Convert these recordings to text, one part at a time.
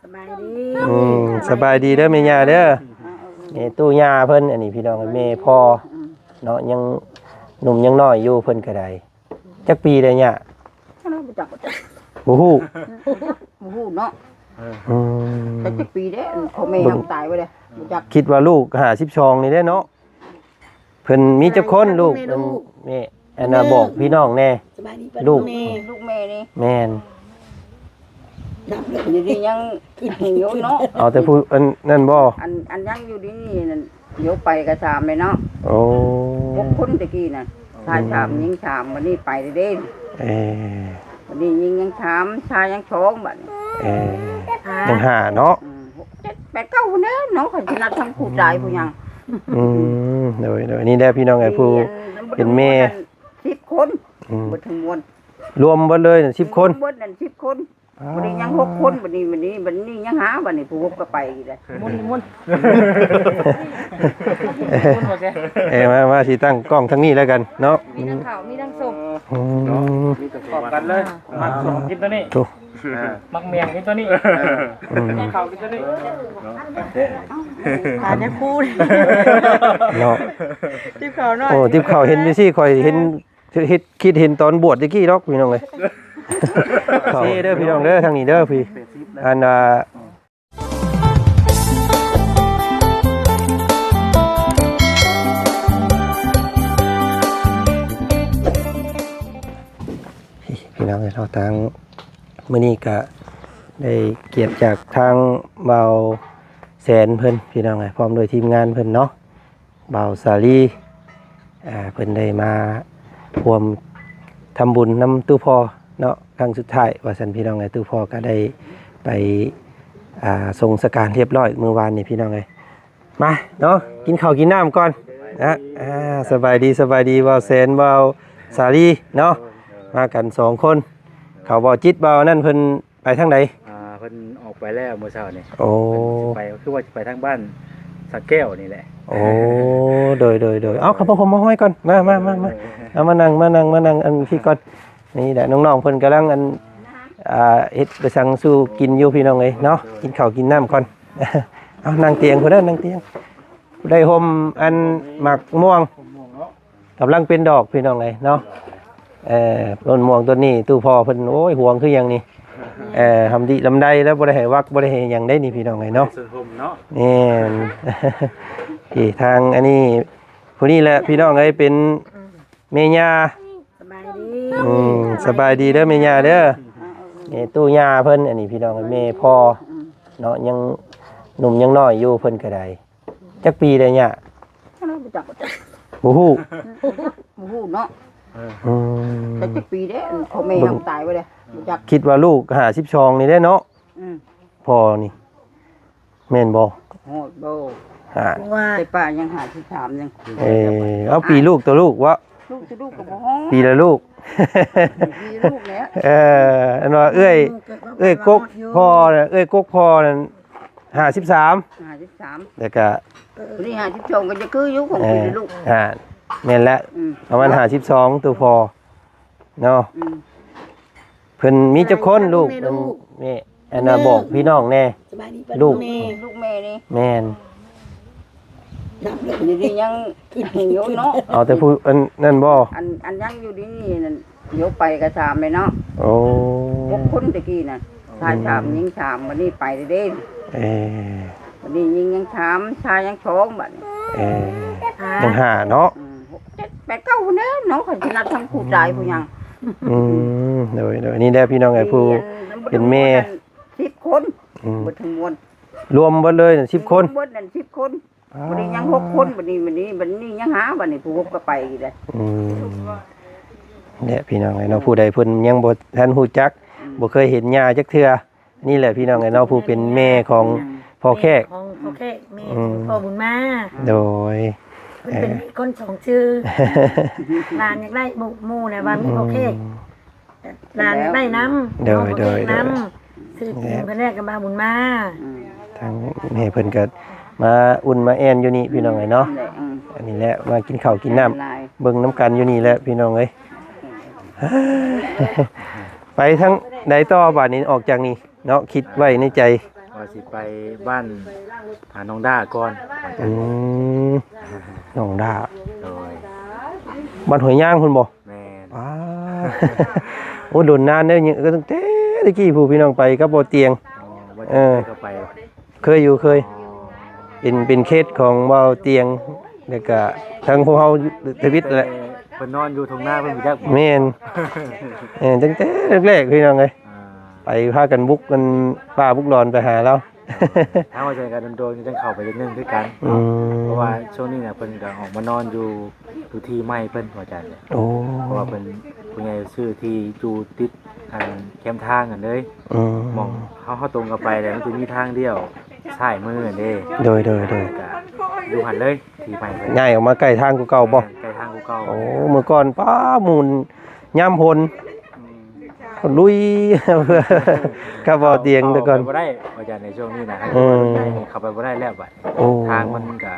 สบายดีสบายดีเด้อแม่ย่าเด้อนี่ตู้ย่าเพิ่นอันนี้พี่น้องแม่พ่อเนาะยังหนุ่มยังน้อยอยู่เพิ่นก็ได้จักปีได้ย่าบ่ฮู้เนาะแต่จักปีเด้พ่อแม่ทำตายไว้เด้บ่จักคิดว่าลูก52นี่เด้เนาะเพิ่นมีจักคนลูกแม่อันน่ะบอกพี่น้องแน่ลูกแม่นี่แม่นอยู่ดียังอยู่เนาะเอาแต่ผู้อันนั่นบ่อันยังอยู่ดีนี่นั่นเดี๋ยวไปก็ถามเลยเนาะโอ้6คนตะกี้น่ะชายถามยิงถามวันนี้ไปเด้วันนี้ยิงยังถามชายยังท้องบัดยังหาเนาะ7 8 9เด้อเนาะเขาสินัดทั้งผู้ชายผู้หยังโดยนี่แหละพี่น้องไอ้ผู้เป็นแม่10คนบ่ทั้งมวลรวมเบิดเลย10คนเบิดนั่น10คนวันนี้ยัง6คนวันนี้ยังหาวันนี้ผู้6ก็ไปอีกแล้วมุนมาสิตั้งกล้องทั้งนี้แล้วกันเนาะมีทั้งข้าวมีทั้งส้มมีแต่พร้อมกันเลยมักส้มกินตัวนี้มักเมียงกินตัวนี้ข้าวกินตัวนี้ทานได้คู่เนาะติ๊บข้าวน้อยโอ้ติ๊บข้าวเห็นอยู่สิค่อยเห็นคิดเห็นตอนบวชตะกี้ดอกพี่น้องเอ้ยนี่เด้อพี่น้องเด้อทางนี้เด้อพี่อันพี่น้องเราทางมื้อนี้ก็ได้เกียรติจากทางเบาแสนเพิ่นพี่น้องพร้อมโดยทีมงานเพิ่นเนาะเบาสาลีเพิ่นได้มาร่วมทำบุญนำตู้พ่อเนาะครั้งสุดท้ายว่าสันพี่น้องไงตู้พ่อก็ได้ไปส่งสการเรียบร้อยเมื่อวานนี่พี่น้องไงมาเนาะกินข้าวกินน้ำก่อนนะสบายดีเบาแสนเบาสาลีเนาะมากัน2คนเขาเบาจิตเบานั่นเพิ่นไปทางไหนเพิ่นออกไปแล้วเมื่อเช้านี่โอ้ไปคือว่าจะไปทางบ้านสักแก้วนี่แหละโอ้โดยเอาครับผมมาห้อยก่อนมาเอามานั่งอันพี่ก่อนนี่แหละน้องๆเพิ่นกำลังอันเฮ็ดไปสั่งสู่กินอยู่พี่น้องเอ้ยเนาะกินข้าวกินน้ำก่อนเอานั่งเตียงพุ่นเด้อนั่งเตียงได้ห่มอันหมากม่วงกำลังเป็นดอกพี่น้องเอ้ยเนาะต้นม่วงต้นนี้ตู้พ่อเพิ่นโอ้ยห่วงคือหยังนี่ทำดีลำไดแล้วบ่ได้ให้วักบ่ได้ให้หยังได้นี่พี่น้องเอ้ยเนาะนี่ที่ทางอันนี้ผู้นี้แหละพี่น้องเอ้ยเป็นแม่ย่าสบายดีเด้อแม่ย่าเด้อนี่ตู้ย่าเพิ่นอันนี้พี่น้องแม่พ่อเนาะยังหนุ่มยังน้อยอยู่เพิ่นก็ได้จักปีได้ย่าบ่ฮู้เนาะแต่จักปีเด้พ่อแม่ทำตายไว้เด้บ่จักคิดว่าลูก52นี่ได้เนาะพ่อนี่แม่นบ่โหดบ่แต่ป้ายัง53ยังเอาปีลูกตัวลูกวะลูกก็บ่ฮ้อปีละลูกลูกแล้วอันว่าเอ้ยกกพ่อน่ะเอ้ยกกพ่อนั่น53แล้วก็นี่52ก็จะคืออยู่ของปีละลูกแม่นแล้วประมาณ52ตัวพ่อเนาะเพิ่นมีจักคนลูกแม่อันน่ะบอกพี่น้องแน่ลูกแม่นี่แม่นอยู่ดียังอยู่เนาะเอาแต่ผู้อันนั่นบ่อันยังอยู่ดีนี่นั่นเดี๋ยวไปก็ถามเลยเนาะโอ้6คนตะกี้น่ะชายถามยิงถามวันนี้ไปเด้วันนี้ยิงยังถามชายยังท้องบัดนี้ยังหาเนาะ7 8 9เด้อเนาะเขาสินัดทั้งผู้ชายผู้หยังโดยนี่แหละพี่น้องไอ้ผู้เป็นแม่10คนบ่ทั้งมวลรวมเบิดเลย10คนเบิดนั่น10คนวันนี้ยัง6คนวันนี้ยังหาวันนี้ผู้6ก็ไปอีกแล้วเนี่ยพี่น้องไอ้เนาะผู้ใดเพิ่นยังบ่ทันฮู้จักบ่เคยเห็นย่าจักเทื่อนี่แหละพี่น้องไอ้เนาะผู้เป็นแม่ของพ่อแขกของพ่อแขกแม่พ่อบุญมาโดยเป็นคน2ชื่อหลานอยากได้หมู่น่ะว่ามีพ่อแขกหลานอยากได้น้ำโดยน้ำซื้อกินเพิ่นแรกก็มาบุญมาทางแม่เพิ่นก็มาอุ่นมาแอนอยู่นี่พี่น้องไอ้เนาะอันนี้แหละมากินข้าวกินน้ำเบิ่งน้ำกันอยู่นี่แหละพี่น้องเอ้ยไปทั้งใดต่อบ้านนี้ออกจากนี่ เนาะคิดไว้ในใจ ว่าสิไปบ้านหาน้องด้าก่อนว่าจั อื น มน้องดา โดย บ้านหอยย่างพุ่นบ่ แม่น ว้า โอ้โดนนานเด้อเนี่ยก็ตั้งแต่ตะกี้ผู้พี่น้องไปกับบ่เตียง อ๋อว่าจะไปก็ไป เคยอยู่เคยเป็นเคสของเบาเตียงแล้วก็ทางพวกเฮาทวิตแหละ เพิ่นนอนอยู่ตรงหน้าเพิ่นบ่จัก แม่นตั้งแต่แรกๆพี่น้องเอ้ย อ่า ไปพากันบุกกันป้าบุกดอนไปหาเรา ถ้าว่าจะกันโดนๆจังเข้าไปจังนึงคือกัน อืม เพราะว่าช่วงนี้น่ะเพิ่นก็ออกมานอนอยู่ที่ไม้เพิ่นว่าจัน โอ้ เพราะว่าเพิ่นผู้ใหญ่ซื้อที่อยู่ติดอันแคมทางกันเลย อืม มองเขาตรงกันไปแล้วมันจะมีทางเดียวซ้ายมือเด้ โดย ก็อยู่หันเลยที่ไปไป ง่ายออกมาใกล้ทางกูเก่าบ่ ใกล้ทางกูเก่า โอ้เมื่อก่อนป้าหมุนย่ำพลลุย กับเบาเตียงแต่ก่อน เข้าไปบ่ได้ว่าจะในช่วงนี้นะ อืม เข้าไปบ่ได้แล้วบัด โอ้ ทางมันก็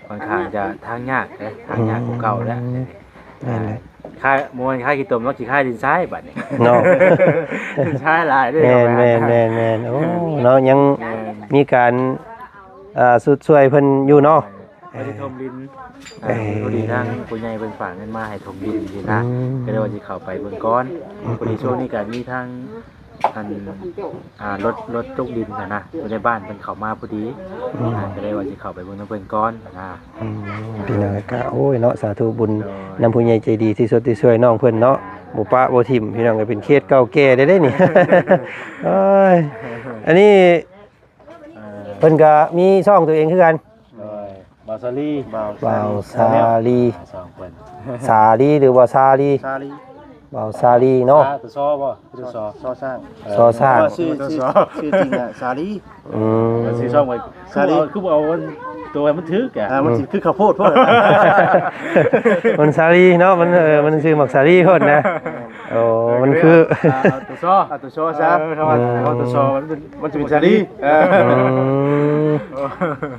ค่อนข้างจะทางยากเลยทางยากกูเก่าแล้ว นั่นแหละ ค่ายมวยค่ายกี่ตมแล้วกี่ค่ายดินทรายบัดนี้ เนาะ ดินทรายหลายเด้อ แม่นโอ้เนาะยัง แม่น มีการสุดช่วยเพิ่นอยู่เนาะ ว่าสิถมดินพอดีทางผู้ใหญ่เพิ่นฝากเงินมาให้ถมดินนี่นะ ก็เลยว่าจะเข้าไปเบิ่งก้อนพอดีช่วงนี้ก็มีทางอันรถจุกดินนะอยู่ในบ้านเพิ่นเข้ามาพอดีก็เลยว่าจะเข้าไปเบิ่งน้ำเพิ่นก้อนนะ พี่น้องก็โอ้ยเนาะสาธุบุญนำผู้ใหญ่ใจดีที่สุดที่ช่วยน้องเพิ่นเนาะบ่ปะบ่ทิ่มพี่น้องก็เป็นเคสเก่าแก่ได้นี่ โอ้ยอันนี้เพิ่นก็มีช่องตัวเองคือกัน บาซาลี บ่าวซาลี สองคน สาลีหรือว่าซาลี ชาลี บ่าวซาลีเนาะ ตัวซอบ่ตัวซอ ซอสร้าง ซอสร้าง ชื่อจริงอ่ะชาลี อืม ซื้อช่องไว้คือเอาตัวมันทึกอ่ะ มันสิคือข้าวโพดพวก มันซาลีเนาะมันชื่อหมักซาลีโคตรนะโอ้มันคือ ตัวซอ ตัวซอซะ เขาตัวซอมันจะเป็นชาลี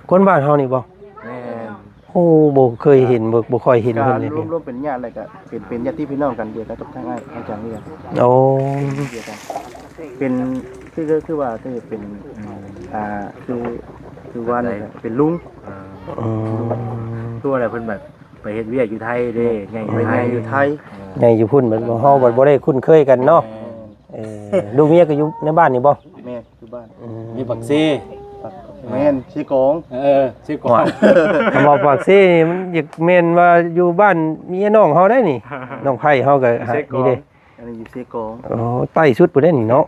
คนบ้านเฮานี่บ่ แม่น โอ้บ่เคยเห็นบ่ค่อยเห็น การ เพิ่นเลย รวมเป็นญาติอะไรก็เป็นญาติพี่น้องกันเดียวกันกับทางอาจารย์นี่กัน โอ้ เดียวกันเป็นคือว่าคือเป็นคือว่าเป็นลุง อืม ตัวอะไรเพิ่นแบบไปเฮ็ดเวียกอยู่ไทยเด้ไง เป็นไงอยู่ไทย ไงอยู่พุ่นเหมือนเฮาบ่ได้คุ้นเคยกันเนาะลูกเมียก็อยู่ในบ้านนี่บ่ แม่อยู่บ้าน มีบักซี แม่นชีกง ชื่อก่อน คำว่าปากซี่นี่มันอยากแม่นว่าอยู่บ้านเมียน้องเฮาได้นี่น้องไผเฮาก็นี่เด้ อันนี้อยู่ชีกง โอ้ใต้สุดพุ่นได้นี่เนาะ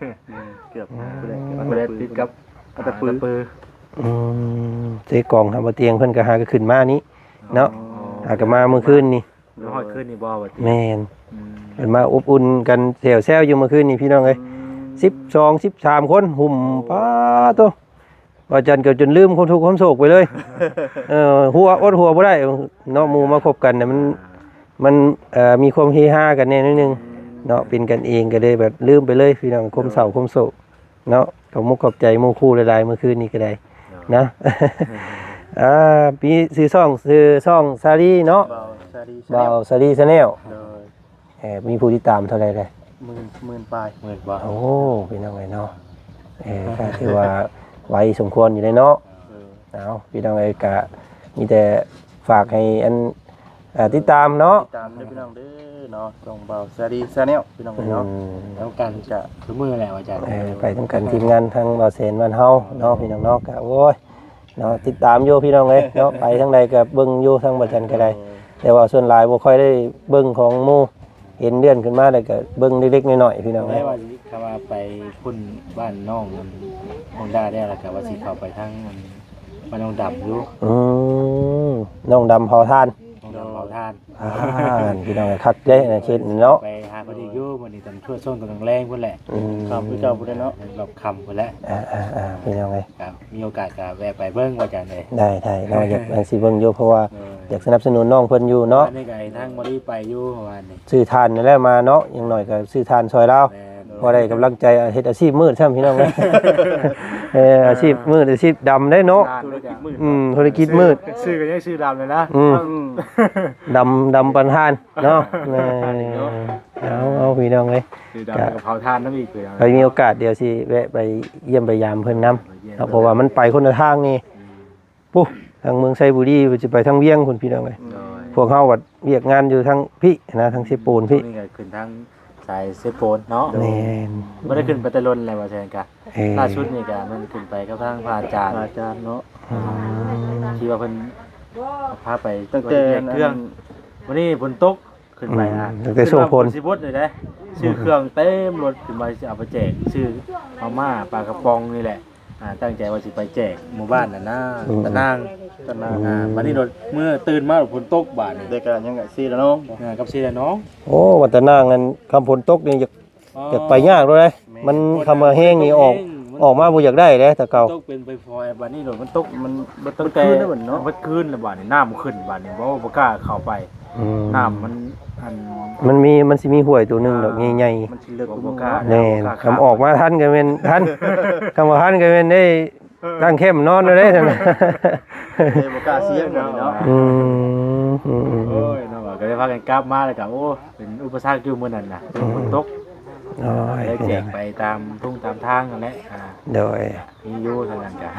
เกือบ บ่ได้ติดกับ ตะปือ เจ๊กองทำบ่เตียงเพิ่นก็หาก็ขึ้นมานี่เนาะหาก็มาเมื่อคืนนี่ แล้วฮอดขึ้นนี่บ่ว่าติ แม่นเพิ่นมาอบอุ่นกันแซวๆอยู่เมื่อคืนนี่พี่น้องเอ้ย12 13คนหุ่มป้าโตว่าจันเกือบจนลืมความทุกข์ความโศกไปเลยหัวอดหัวบ่ได้เนาะหมู่มาคบกันน่ะมันมีความเฮฮากันแน่นิดนึงเนาะเป็นกันเองก็เลยแบบลืมไปเลยพี่น้องความเศร้าความโศกเนาะขอบมุกขอบใจหมู่คู่หลายๆเมื่อคืนนี้ก็ได้นะ ปีซื้อซ่องซารีเนาะ เบาชาลี บ่าวซารีชาแนล โดย มีผู้ติดตามเท่าไหร่เลย หมื่นปลาย เหมือนบ่ โอ้พี่น้องไอ้เนาะก็ถือว่าไว้สมควรอยู่ในเนาะเอาพี่น้องไอ้กะมีแต่ฝากให้อันติดตามเนาะ ตามด้วยพี่น้องเด้อเนาะส่งเบาชาลีชาแนลพี่น้องเนาะ แล้วกันจะคือมือแหละอาจารย์ ไปทั้งกันทีมงานทางบ่าวเสนบ้านเฮาเนาะพี่น้องเนาะก็โอ้ยเนาะติดตามอยู่พี่น้องเอ้ยเนาะไปทั้งใดก็เบิ่งอยู่ทั้งบ่จันก็ได้แต่ว่าส่วนหลายบ่ค่อยได้เบิ่งของหมู่เห็นเดือนขึ้นมาแล้วก็เบิ่งเล็กๆน้อยๆพี่น้อง ได้ เอ้ย ว่าสิเข้ามาไปพุ่นบ้านน้องของดาได้แล้วก็ว่าสิเข้าไปทางบ้านน้องดำอยู่ น้องดำเผาทาน น้องดำเผาทาน พี่น้องคักเด้นะเช็ดเนาะ ไปหาพอดีอยู่มื้อนี้ตอนช่วยส่งกำลังแรงพุ่นแหละ ครับพี่เจ้าบ่ได้เนาะ รอบค่ำพุ่นแหละ พี่น้องเอ้ย ครับมีโอกาสก็แวะไปเบิ่งว่าอาจารย์เอ้ย ได้เราอยากสิเบิ่งอยู่เพราะว่าอยากสนับสนุนน้องเพิ่นอยู่เนาะ อันนี้ก็ให้ทางบ่ได้ไปอยู่ประมาณนี้ ซื้อทานนั่นแหละมาเนาะอย่างน้อยก็ซื้อทานซอยเรา แม่ เ พอได้กำลังใจเฮ็ดอาชีพมืดซ้ำพี่น้องเอ้ยอาชีพมืดอาชีพดำได้เนาะธุรกิจมืด ชื่อก็ยังชื่อดำเลยนะ ดำปันทานเนาะเอาพี่น้องเอ้ย ชื่อดำกับเผาทานน้ำอีกเลย ใครมีโอกาสเดี๋ยวสิแวะไปเยี่ยมไปยามเพิ่นนำเพราะว่ามันไปคนละทางนี่ปุ๊ทางเมืองไชบุรีสิไปทางเวียงพุ่นพี่น้องเอ้ยพวกเฮาวัดเวียกงานอยู่ทางพี่นะทางเซปูนพี่ นี่ก็ขึ้นทางสายเซโปนเนาะ แม่น ไม่ได้ขึ้นไปตะลนอะไรมาแทนกันล่าสุดนี่ก็มันขึ้นไปกับทางพระอาจารย์เนาะที่ว่าเพิ่นพาไปตั้งแต่เครื่องวันนี้ฝนตกขึ้นไปตั้งแต่โซพล สิบดเลยนะชื่อเครื่องเต็มรถขึ้นไปจะเอาไปแจกชื่อมาม่าปลากระป๋องนี่แหละตั้งใจว่าสิไปแจกหมู่บ้านน่ะนะตะนางวันนี้รถเมื่อตื่นมาฝนตกบาดนี่ เด็กก็ยังไงซีแล้วน้อง กับซีและน้อง โอ้วัดตะนางนั้นคำฝนตกนี่อยากไปยากเลยมันคำว่าแห้งนี่ออกมาบ่อยากได้เด้แต่เก่า ตกเป็นไปพลอยบาดนี้รถมันตกมันตั้งแต่มันคืนแล้วบาดนี้น้ำมันขึ้นบาดนี้เพราะว่าบ่กล้าเข้าไปน้ำมันสิมีห้วยตัวนึงดอกใหญ่ มันสิเลิกบ่กล้า ๆแน่คำออกมาทันก็แม่นทันคำว่าทันก็แม่นได้ตั้งเข้มนอนเลยซั่นน่ะ บ่กล้าเสียงเนาะ โอ้ยเนาะก็ได้พากันกลับมาแล้วก็โอ้เป็นอุปสรรคอยู่มื้อนั้นน่ะฝนตก อ๋อ ได้แจกไปตามทุ่งตามทางนั่นแหละโดย มีอยู่เท่านั้นจ้ะ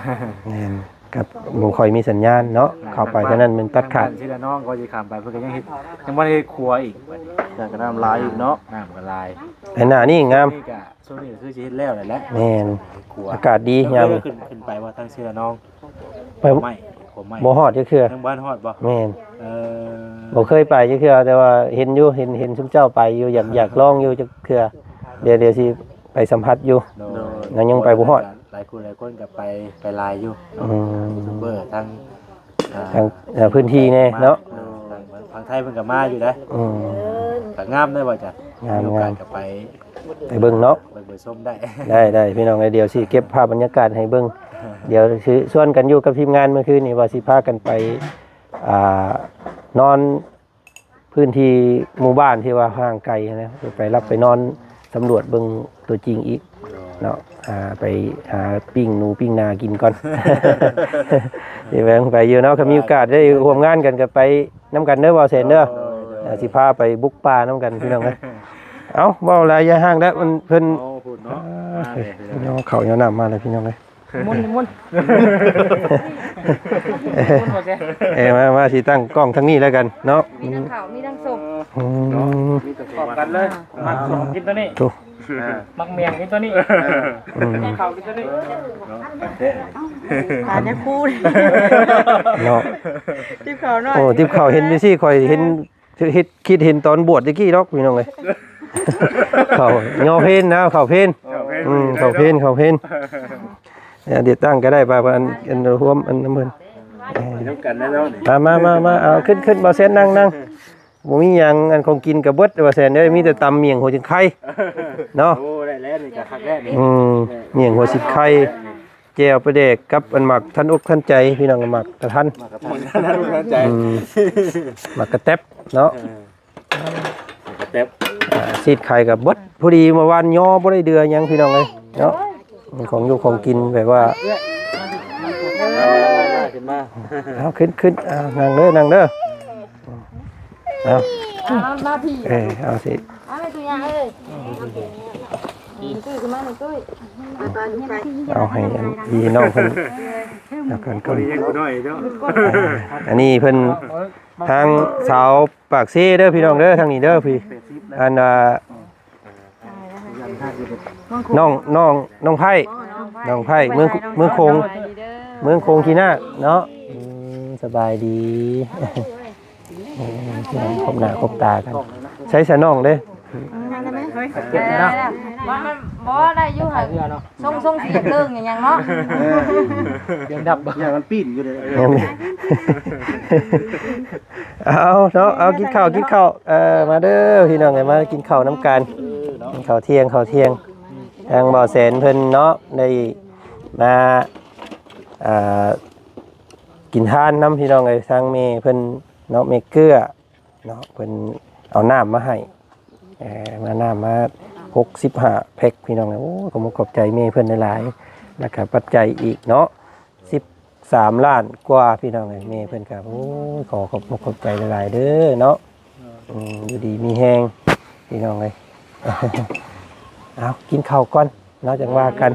แม่นกับบ่ค่อยมีสัญญาณเนาะเข้าไปเท่านั้นมันตัดขาด ที่ละน้องก็สิข้ามไปเพิ่นก็ยังเฮ็ดยังบ่ได้ครัวอีกบัดนี้ อยากก็น้ำลายอีกเนาะ น้ำก็ลาย ไอ้หน้านี่งาม นี่ก็ช่วงนี้ก็คือสิเฮ็ดแล้วแหละ แม่น ครัว อากาศดียาม ขึ้นไปว่าทางที่ละน้อง ไป ไม่ผมไม่ บ่ฮอดจักเทื่อ ทางบ้านฮอดบ่ แม่น เออ บ่เคยไปจักเทื่อแต่ว่าเห็นอยู่เห็นซุมเจ้าไปอยู่อยากลองอยู่จักเทื่อเดี๋ยวสิไปสัมผัสอยู่ งั้นยังไปบ่ฮอด หลายคนก็ไปลายอยู่ เบอร์ทาง ทางพื้นที่แน่เนาะ ทางไทยเพิ่นก็มาอยู่นะก็งามได้บ่จ้ะ งาม มีโอกาสก็ไป ไปเบิ่งเนาะ ไปเบิ่งส้มได้ ได้พี่น้องเดี๋ยวสิเก็บภาพบรรยากาศให้เบิ่งเดี๋ยวสิส่วนกันอยู่กับทีมงานเมื่อคืนนี่ว่าสิพากันไปนอนพื้นที่หมู่บ้านที่ว่าห่างไกลนะไปรับไปนอนสำรวจเบิ่งตัวจริงอีกเนาะไปหาปิ้งหนูปิ้งนากินก่อน สิแวงไปอยู่เนาะก็มีโอกาสได้ร่วมงานกันก็ไปนํกันเด้อบ่าวแสนเด้อสิพาไปบุกป่านํกันพี่น้องเอ้ยเอ้าเว้าหลายอย่าห่างแล้วมันเพิ่น โอ้พูดเนาะ เนาะเขาเอาน้ำมาเลยพี่น้องเอ้ย มุนมาสิตั้งกล้องทั้งนี้แล้วกันเนาะ มีทั้งข้าวมีทั้งส้ม พร้อมกันเลยมักส่งกินตัวนี้ ถูก มักเมียงกินตัวนี้ข้าวกินตัวนี้ ทานยังคู่ เนาะ ที่ข้าวน้อย โอ้ทิพเขาเห็นดิสิคอยเห็นคิดเห็นตอนบวชตะกี้ดอกพี่น้องเอ้ยเขายอเพนนะเขาเพนเขาเพนเดี๋ยวตั้งก็ได้ป่ะอันรวมอันน้ำมัน น้ำกันได้แล้วนี่ มาเอาขึ้นบ่เซนนั่งบ่มีหยังอันของกินกับเบิดบ่เซนเด้มีแต่ตำเมี่ยงหัวจิงไข่เนาะ โอ้ได้แล้วนี่ก็คักแรกนี่ เมี่ยงหัวจิงไข่แจ่วปลาแดกกับอันหมักท่านอกท่านใจพี่น้องหมักกระทัน น่าใจ หมักกระแตบเนาะ กระเต็บ ซีดไข่กับเบิดพอดีเมื่อวานย่อบ่ได้เดือหยังพี่น้องเอ้ยเนาะของอยู่ของกินแบบว่า ขึ้นมา เอาขึ้นนั่งเด้อเอามาพี่ เอาสิ เอาไปตัวอย่างเอ้ยตุ้ยขึ้นมาหน่อยตุ้ยไปไป เอาให้พี่น้องเพิ่นแล้วกันก่อน ยังกูน้อยเนาะ อันนี้เพิ่นทางสาวปากซีเด้อพี่น้องเด้อทางนี้เด้อพี่อันน้องไผ่เมืองโคงขี้นาคเนาะสบายดีพี่น้องคบหน้าคบตากันใช้สะน้องเด้อ เก็บเนาะ ว่ามันบ่ได้อยู่หั่นส่งเสียงเรื่องอย่างยังเนาะ เดี๋ยวดับ อย่างมันปีนอยู่เลย เอาเนาะเอากินข้าวมาเด้อพี่น้องมากินข้าวน้ำกันกินข้าวเที่ยงทางบ่อแสนเพิ่นเนาะได้มากินทานน้ำพี่น้องไอ้ทางเมเพิ่นเนาะเมเกลือเนาะเพิ่นเอาน้ำมาให้มาน้ำมา 65แพ็คพี่น้องโอ้ขอบใจแม่เพิ่นหลายๆแล้วก็ปัจจัยอีกเนาะ13 ล้านกว่าพี่น้องแม่เพิ่นก็โอ้ขอบใจหลายๆเด้อเนาะอยู่ดีมีแฮงพี่น้องเอ้ย เอากินข้าวก่อนเนาะจังว่ากัน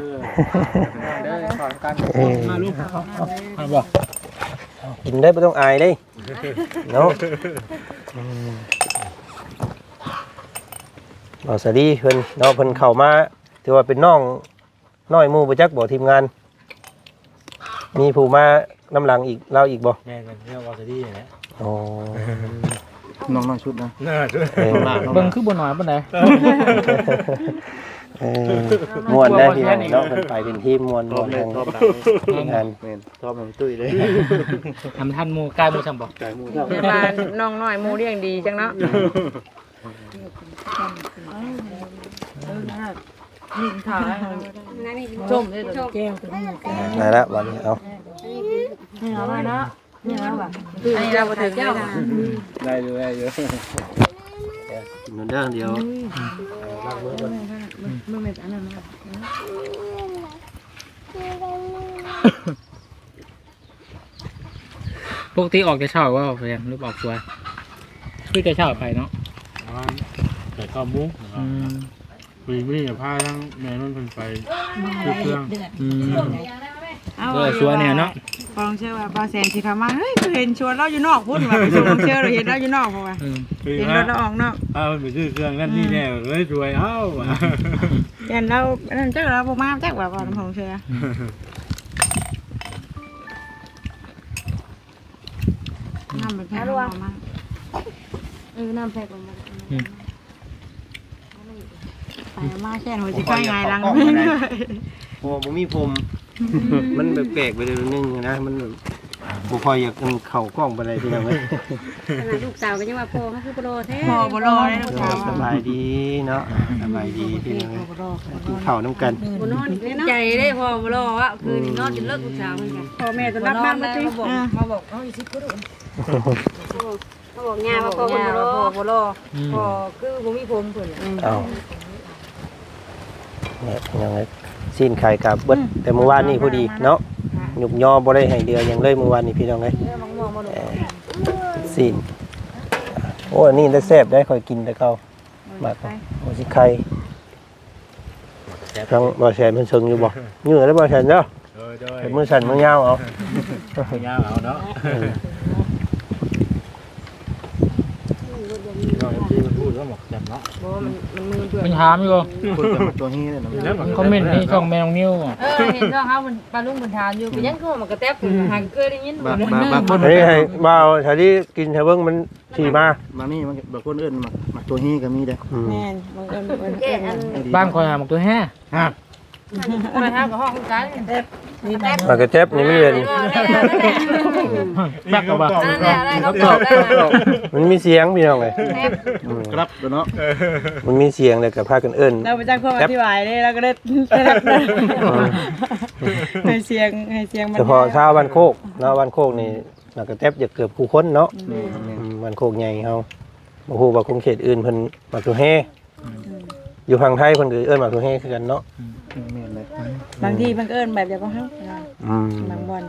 เด้อสอนกัน มาลูก มาบอก กินได้ไม่ต้องอายเด้เนาะบ่สวัสดีเพิ่นเนาะเพิ่นเข้ามาถือว่าเป็นน้องน้อยหมู่บ่จักบ่ทีมงานมีผู้มาน้ำหลังอีกเราอีกบ่ แม่กันเที่ยววอลซี่นะ อ๋อ น้องชุดนะ เบิ่งคือบ่น้อยปานใด ม่วนได้พี่น้องเนาะเพิ่นไปเป็นทีมม่วนทางงาน แม่นชอบมันตุ้ยเลย ทำทันหมู่กายหมู่ซั่นบ่ ไก่หมู เดี๋ยวมาน้องน้อยหมูเลี้ยงดีจังเนาะ ชมเลยแก้ว นั่นละวันนี้เอา อันนี้เราบ่ถึงเจ้า ได้เลยได้เยอะ กินเรื่องเดียว ปกติออกแต่เช้าว่าเพิ่นหรือออกสวยคือแต่เช้าไปเนาะ แต่ข้าวมุ้งปีนี้จะพาทั้งแม่นุ่นไปซื้อเครื่อง สวยเนี่ยเนาะ พอลองเชื่อว่าป้าแสนสิเขามาเฮ้ยเห็นชวนเราอยู่นอกพุ่นว่าไปชวนลองเชื่อเราเห็นเราอยู่นอกเพราะว่าเห็นรถเราออกนอก เอาไปซื้อเครื่องนั่นนี่แน่เลยรวยเอ้า เห็นเรานั่นจักเราบ่มาจักว่าพอลองเชื่อน้ำเป็นแพ้รวมมาน้ำแพ้ลงมาไปมาแค่หัวจิกไก่ไงลัง โอ้บ่มีผมมันแปลกๆไปเลยนึงนะมันบ่ค่อยอยากเข้ากล้องปานใดพี่น้องเอ้ย ลูกสาวก็ยังว่าพ่อเขาคือบ่รอแท้ พอบ่รอได้ลูกสาว สบายดีเนาะสบายดีพี่น้องเอ้ยกินข้าวน้ำกัน บ่นอนใจได้พ่อบ่รออ่ะคืนนอนจนเลิกลูกสาวเหมือนกัน พ่อแม่จะรับบ้านมาติ มาบอกเอ้ยสิกูดูเขาบอกย่าว่าพ่อบ่รอพ่อบ่รอพ่อคือบ่มีผมเพิ่น เอาเนี่ยพี่น้องเอ้ยสิ้นไข่กับเบิดแต่เมื่อวานนี้พอดีเนาะหยุกยอบ่ได้ให้เดือหยังเลยเมื่อวานนี้พี่น้องเอ้ยสิ้นโอ้อันนี้ได้แซ่บได้ค่อยกินแต่เก่ามากโอ้สิไข่ทางบ่แซ่บมันซึงอยู่บ่เหงื่อแล้วบ่แซ่บเนาะ โดย เป็นมือสั่นมือยาวเอา ยาวเอาเนาะที่มันพูดว่าหมกจับเนาะ มันถามอยู่ คนจะมาตัวนี้เลยนะ คอมเมนต์ในช่องแม่น้องนิ้ว เห็นช่องเขาปลาลุงเพิ่นถามอยู่เป็นยังคือมันกระแทบหางเคยได้ยินบ่ บางคน เฮ้ยให้บ่าวถ้าที่กินถ้าเบิ่งมันขี่มา มานี่บางคนเอื้นมาตัวนี้ก็มีได้ แม่นบังเอิญบังเอิญ แก่อัน บ้านคอยหาหมกตัวแห่ ไปหากับห้องกันแทบ ปากกระเจ็บนี่มันเป็น จักกับว่า นั่นแหละได้เขาตอบได้ มันมีเสียงพี่น้องเอ้ย ครับเนาะ มันมีเสียงแล้วก็พากันเอิ้น เราไปจ้างเพื่อนอธิบายเลยเราก็ได้ให้เสียงมัน เฉพาะชาวบ้านโคกเนาะบ้านโคกนี่ปากกระเจ็บจะเกือบคู่คนเนาะบ้านโคกใหญ่เฮาบ่ฮู้ว่าคงเขตอื่นเพิ่นมักตัวแฮอยู่ฝั่งไทยเพิ่นก็เอิ้นมักตัวแฮคือกันเนาะ บางทีบังเอิญแบบเดียวกับเขาบางบอล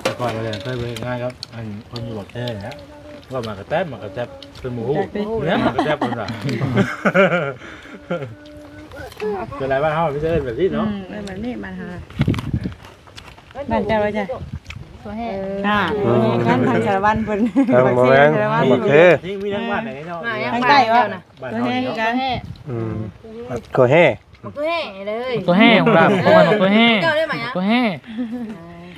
แต่ก่อนเราเคยไปงานครับอันคนอยู่บอกแค่เนี้ยก็มากระแทบเป็นหมูเนี่ยมากระแทบคนละเป็นไรบ้างเขาไม่ใช่แบบนี้เนาะ แบบนี้มันหาบ้านเจ้าเลยจ้ะงั้นทางสารวัตรเพิ่น ทางบ่แม่นมักเฮ ยิ่งมีทั้งบ้านไหนเนาะ ทางใต้วะ บ้าน ตัว เขา แห้ง เนาะ กัน มักตัวแฮ ตัวแห่เลย ตัวแห่ของเราเพราะว่าหมกตัวแห่ เจ้าได้ไหมอ่ะ ตัวแห่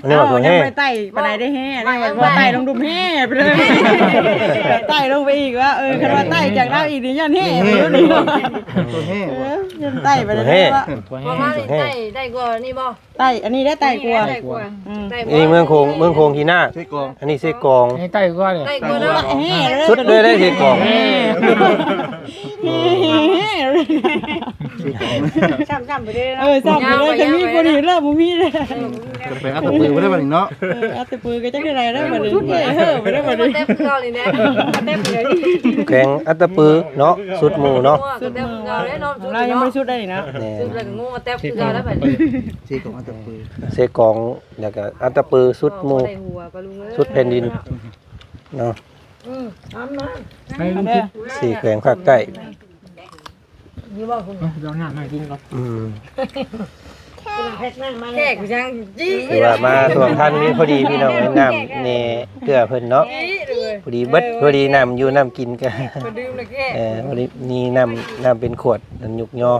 อันนี้มักตัวแฮ ไปไต่ปไหนได้แห่ได้ว่าไต่ลงดุมแห่ไปเลยไต่ลงไปอีกว่าคันว่าไต่จากเราอีกนี่ยันแห่ไปแล้วนี่ ตัวแห้ง ยันไต่ไปเลยว่า ตัว พอ แห่ มาได้กว่านี่บ่ ไต่อันนี้ได้ไต่กลัว นี่เมืองโคงที่หน้า ใช่กอง อันนี้เสกอง ให้ใต้ก็เลย ได้กว่าแล้ว แห่เลย สุดเลยได้เสกอง จำไปเลยจำไปเลยจะมีคนอื่นแล้วบ่มีเลย ไปอัพตัว อบ่ได้บัดนี้เนาะ เอาแต่ปืนก็จักได้ไรแล้วบัดนี้บ่ได้บัดนี้ เต็มเก่าเลยนะเต็มเลย แข่งอัตตปือเนาะสุดหมู่เนาะ สุดเต็มเก่าเลยเนาะสุด เรายังไม่ชุดได้นี่นะ แน่ สุดเลยงูมาเต็มเก่าแล้วแบบ สิของอันตะปือ เสกองแล้วก็อัตตปือสุดหมู่ ใส่หัวปลาลุงเอ้ย สุดแผ่นดินเนาะ น้ำนะ เอาเด้อ สี่แขวงภาคใต้ ยี่บอกคุณ เราหน้ามากินก่อน แขกจังจี้ คือว่ามาท่วงทันนี่พอดีพี่น้องน้ำเนเกลือเพิ่นเนาะพอดีเบิดพอดีน้ำอยู่น้ำกินกัน มาดื่มเลยแก พอดีมีน้ำเป็นขวดนั่นยุกยอ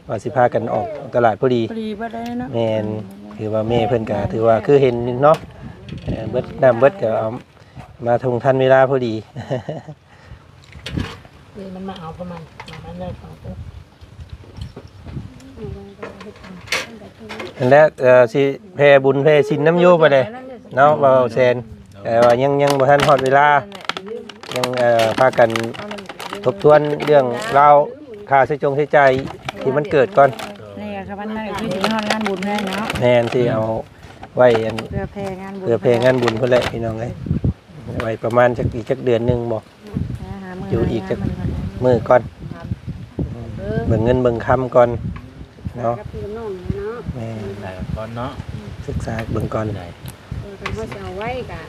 ว่าสิพากันออกตลาดพอดี พอดีบ่ได้เนาะ แม่นคือว่าแม่เพิ่นก็ถือว่าคือเห็นเนาะเบิดน้ำเบิดก็เอามาทงทันเวลาพอดี มันมาเอาประมาณนั้นเลยของตัว อันแรกสิแผ่บุญแผ่ศีลน้ำโยไปเลยเนาะบ่าวแซนแต่ว่ายังบ่ทันฮอดเวลายังพากันทบทวนเรื่องราวค่าใช้จ่ายที่มันเกิดก่อน นี่ก็วันนั้นคือสิฮอดงานบุญให้เนาะ แม่นที่เอาไว้อัน เพื่อแพงานบุญ เพื่อเพลงงานบุญเพิ่นแหละพี่น้องเอ้ยไว้ประมาณจักเดือนหนึงบ่อยู่อีกจักมื้อก่อนเบิ่งเงินเบิ่งคำก่อนเนาะแม่ ได้ก่อนเนาะ ศึกษาเบิ่งก่อน เขาจะเอาไว้กับ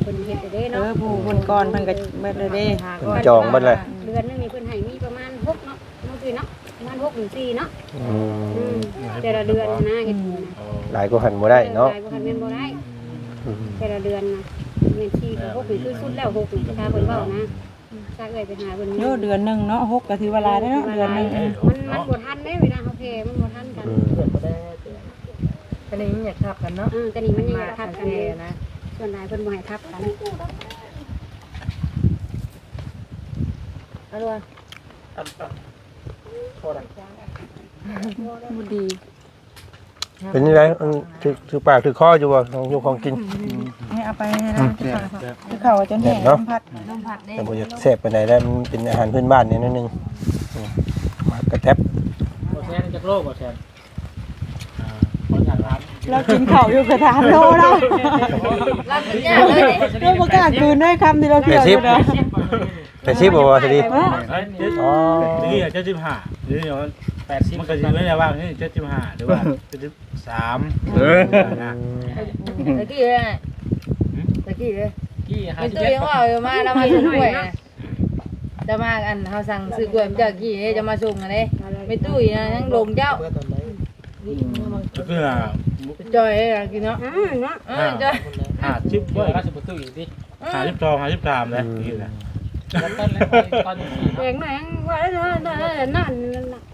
คนเฮ็ดได้ เอ เนาะ อผู้คนก่อนเพิ่นก็เบิดเลยเด้ เพิ่นจองเบิดเลย เดือนนึงมีเพิ่นให้มีประมาณ6เนาะบางทีเนาะประมาณ6ถึง4เนาะ อืม แต่ละเดือนนะเฮ็ดบุญ หลายก็หันบ่ได้เนาะ บ่ทันแม่นบ่ได้ อืม แต่ละเดือนนะแม่น4กับ6นี่คือสุดแล้ว6นี่ถ้าเพิ่นเว้านะถ้าเอ้ยไปหาเพิ่น โยเดือนนึงเนาะ6ก็ถือเวลาได้เนาะเดือนนึง มันบ่ทันเด้เวลาเฮาเพมันบ่ทันกัน อืม ก็นี่มันอยากทับกันเนาะก็นี่มันอยากทับกันนะส่วนใหญ่เพิ่นบ่ให้ทับกันเอาล่ะ บ่ดี เป็นยังไงถือปากถือคออยู่บ่ของอยู่ของกิน ให้เอาไปให้นะคือเขาจนแห้งน้ำพัด ลมพัดเด้ แต่บ่อยากแซ่บปานใดแล้วมันเป็นอาหารพื้นบ้านเนี่ยนิดนึงมากระแทบ บ่แซนจากโลกบ่แซนขออยากถาม เรากินข้าวอยู่กระทามโลแล้ว รับสัญญาเลย เราบ่กล้าคืนด้วยคำที่เราเกี่ยวอยู่นะ แต่ชิบบ่ว่าสิดี อ๋อนี่75นี่มัน 80 มันก็สิไม่ได้ว่านี่75หรือว่า73นะ ตะกี้เลยตะกี้เลย กี่ เป็นตัวยังว่ามาแล้วมาส่งกล้วยนะจะมาอันเฮาสั่งซื้อกล้วยจากกี่จะมาส่งอันนี้ไม่ตุ้ยนะยังลงเจ้า ก็คือ จอยกินเนาะเนาะจอย 50 บ่ก็สิบ่ตู้อยู่ติ 52 53เลยนี่นะ แล้วต้นแล้วตอนนี้ แรงหน่อยว่านั่น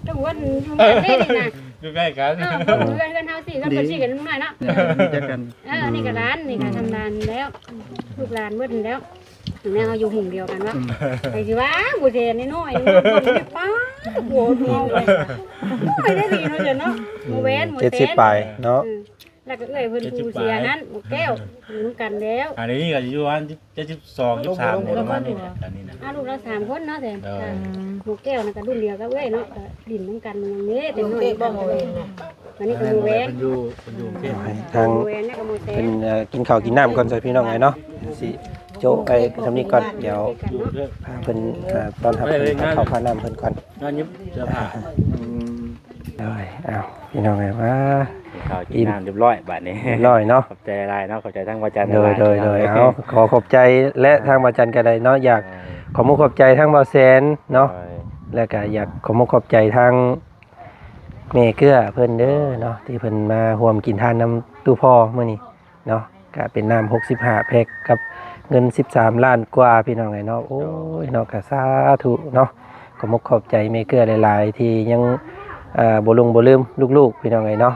จังหวัดมันได้นี่นะ อยู่ใกล้กัน เพื่อนกันเฮาสิกันเพิ่นสิกันหน่อยเนาะ จักกัน นี่ก็ร้านนี่ก็ทำร้านแล้วลูกหลานเบิดแล้วถึงแม้เฮาอยู่หมู่เดียวกันว่าไอ้สิว่าบ่เทนน้อยๆป้าโหดเฮาไปโอ้ยได้ดีเนาะเจ้าเนาะหมู่แว้นหมู่เต้น 70ปลายเนาะ แล้วก็เอ้ยเพิ่นผู้เสียนั้นหมู่แก้วอยู่กันแล้ว อันนี้ก็อยู่วัน72 23เนี่ยประมาณนี้นะอันนี้นะ ลูกละ3คนเนาะแท้หมู่แก้วน่ะก็รุ่นเดียวกับเอ้ยเนาะก็ดินนำกันอย่างนี้แต่น้อยบ่หมู่แว้นอันนี้ก็หมู่แว้น อยู่เทพ ทาง หมู่แว้นนี่ก็หมู่เต้ เป็น นกินข้าวกินน้ำก่อนใส่พี่น้องไงเนาะสิโจ๊กไปทำนี้ก่อนเดี๋ยวพาเพิ่นตอนทับเพิ่นเข้าพาน้ำเพิ่นก่อน งานยิบเสื้อผ้า ได้อ้าวพี่น้องไงว่า ข้าวกินน้ำเรียบร้อยบัดนี้ ร้อยเนาะ ขอบใจหลายเนาะขอบใจทั้งวาจา โดยเอาขอขอบใจและทางบาจันกันเลยเนาะอยากขอมุกขอบใจทางบาแสนเนาะแล้วก็อยากขอมุกขอบใจทางเมเกื้อเพิ่นเด้อเนาะที่เพิ่นมาร่วมกินทานน้ำตู้พ่อมื้อนี้เนาะก็เป็นน้ำ65แพ็คกับเงิน13ล้านกว่าพี่น้องไงเนาะโอ้ยเนาะก็สาธุเนาะขอมุกขอบใจเมเกื้อหลายๆที่ยังบ่ลงบ่ลืมลูกๆพี่น้องไงเนาะ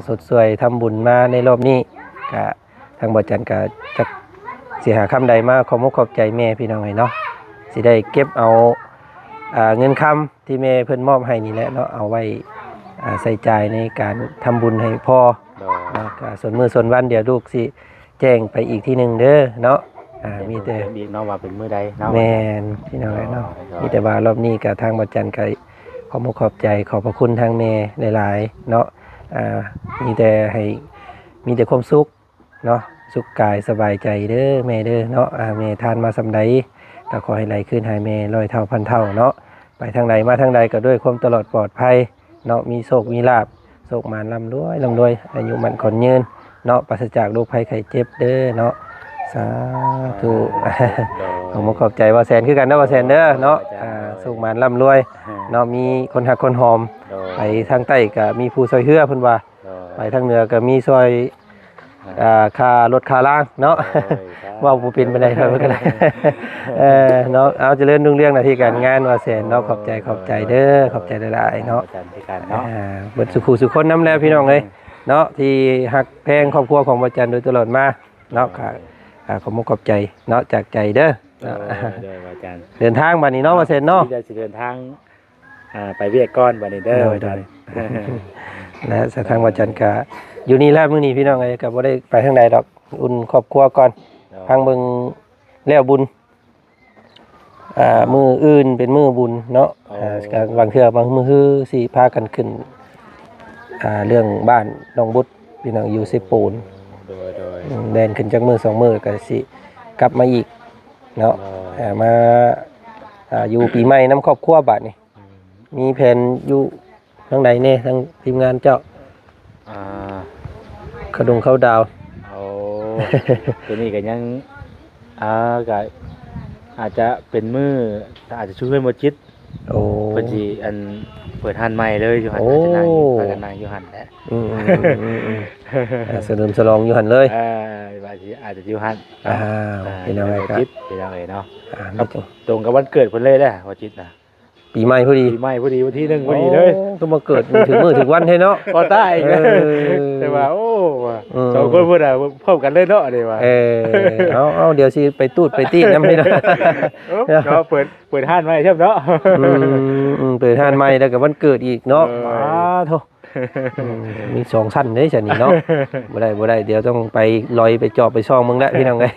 สดสวยทำบุญมาในรอบนี้ก็ทางบาจันก็จักสิหาคำใดมาขอมุกขอบใจแม่พี่น้องไงเนาะสิได้เก็บเอาเงินคำที่แม่เพิ่นมอบให้นี่แหละเนาะเอาไว้ใส่ใจายในการทำบุญให้พ่อเนาะก็ส่วนมื้อส่วนวันเดี๋ยวลูกสิแจ้งไปอีกทีหนึงเด้อเนาะมีแต่ ดีเนาะว่าเป็นมื้อใดเนาะ แม่นพี่น้องไงเนาะมีแต่ว่ารอบนี้ก็ทางบาจันก็ขอมุกขอบใจขอบพระคุณทางแม่หลายๆเนาะมีแต่ให้ มีแต่ความสุขเนาะสุขกายสบายใจเด้อแม่เด้อเนาะแม่ทานมาสำใดก็ขอให้ไหลขึ้นให้แม่ร้อยเท่าพันเท่าเนาะไปทางใดมาทางใดก็ด้วยความตลอดปลอดภัยเนาะมีโชคมีลาภโชคมานร่ำรวยอายุมันขอนยืนเนาะปราศจากโรคภัยไข้เจ็บเด้อเนาะสาธุผมขอบใจว่าแสนคือกันเนาะว่าแสนเด้อเนาะโชคมานร่ำรวยเนาะมีคนหักคนหอมไปทางใต้ก็มีผู้ซอยเฮือเพิ่นว่าไปทางเหนือก็มีซอยค่ารถค่าล่างเนาะว่าบ่เป็นไปได้ครับก็ได้เนาะเอาเจริญรุ่งเรืองหน้าที่การงานว่าแสนเนาะขอบใจเด้อขอบใจหลายๆเนาะเบิดสุขสุขคนนำแล้วพี่น้องเอ้ยเนาะที่ฮักแพงครอบครัวของบ่จันโดยตลอดมาเนาะขอบคุณขอบใจเนาะจากใจเด้อเดินทางบัดนี้เนาะว่าแสนเนาะจะเดินทางไปเวียกก่อนบัดนี้เด้อและสถานบ่จันก็อยู่นี่แล้วมื้อนี้พี่น้องเอ้ยก็บ่ได้ไปทางใดดอกอุ่นครอบครัวก่อนพังเบิ่งแล้วบุญมืออื่นเป็นมือบุญเนาะบางเทื่อบางมือสิพากันขึ้นเรื่องบ้านน้องบุตรพี่น้องอยู่สิปูนแดนขึ้นจากมือ2 มือก็สิกลับมาอีกเนาะมาอยู่ปีใหม่น้ำครอบครัวบัดนี้มีแผนอยู่ทางใดแน่ทางทีมงานเจ้าเข้าดาวตัวนี้ก็ยังก็อาจจะเป็นมืออาจจะช่วยบ่จิตเพิ่นสิอันเปิดหันใหม่เลยอยู่หั่นจะนั่งอยู่หั่นแหละเสริมฉลองอยู่หั่นเลยอาจจะอยู่หั่นเป็นยังไงครับเป็นยังไงเนาะตรงกับวันเกิดเพิ่นเลยแหละบ่จิตน่ะปีใหม่พอดีวันที่1พอดีเลยก็มาเกิดถึงมื้อถึงวันให้เนาะบ่ตายแต่ว่าโอ้สองคนเพิ่นพร้อมกันเลยเนาะนี่ว่าเอาเดี๋ยวสิไปตูดไปตีนำให้เนาะเนาะเปิดห้านใหม่ใช่เนาะเปิดห้านใหม่แล้วก็วันเกิดอีกเนาะโธ่มี2ชั้นเด้ฉันนี่เนาะบ่ได้เดี๋ยวต้องไปลอยไปจอบไปซ่องมึงแล้วพี่น้องเอ้ย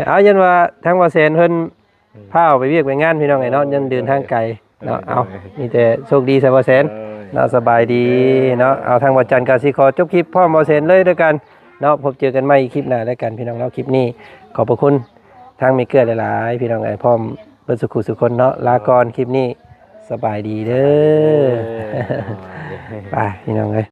เอายันว่าทางว่าแสนเพิ่นพาไปเวียกไปงานพี่น้องไอ้เนาะยันเดินทางไกลเนาะเอามีแต่โชคดีซะบ่แสนเนาะสบายดีเนาะเอาทางวันจันทร์ก็สิขอจบคลิปพร้อมบ่แสนเลยด้วยกันเนาะพบเจอกันใหม่คลิปหน้าแล้วกันพี่น้องเนาะคลิปนี้ขอบพระคุณทางมีเกลือหลายๆพี่น้องไอ้พร้อมเบิดสุขสุขคนเนาะลาก่อนคลิปนี้สบายดีเด้อไปพี่น้องเอ้ย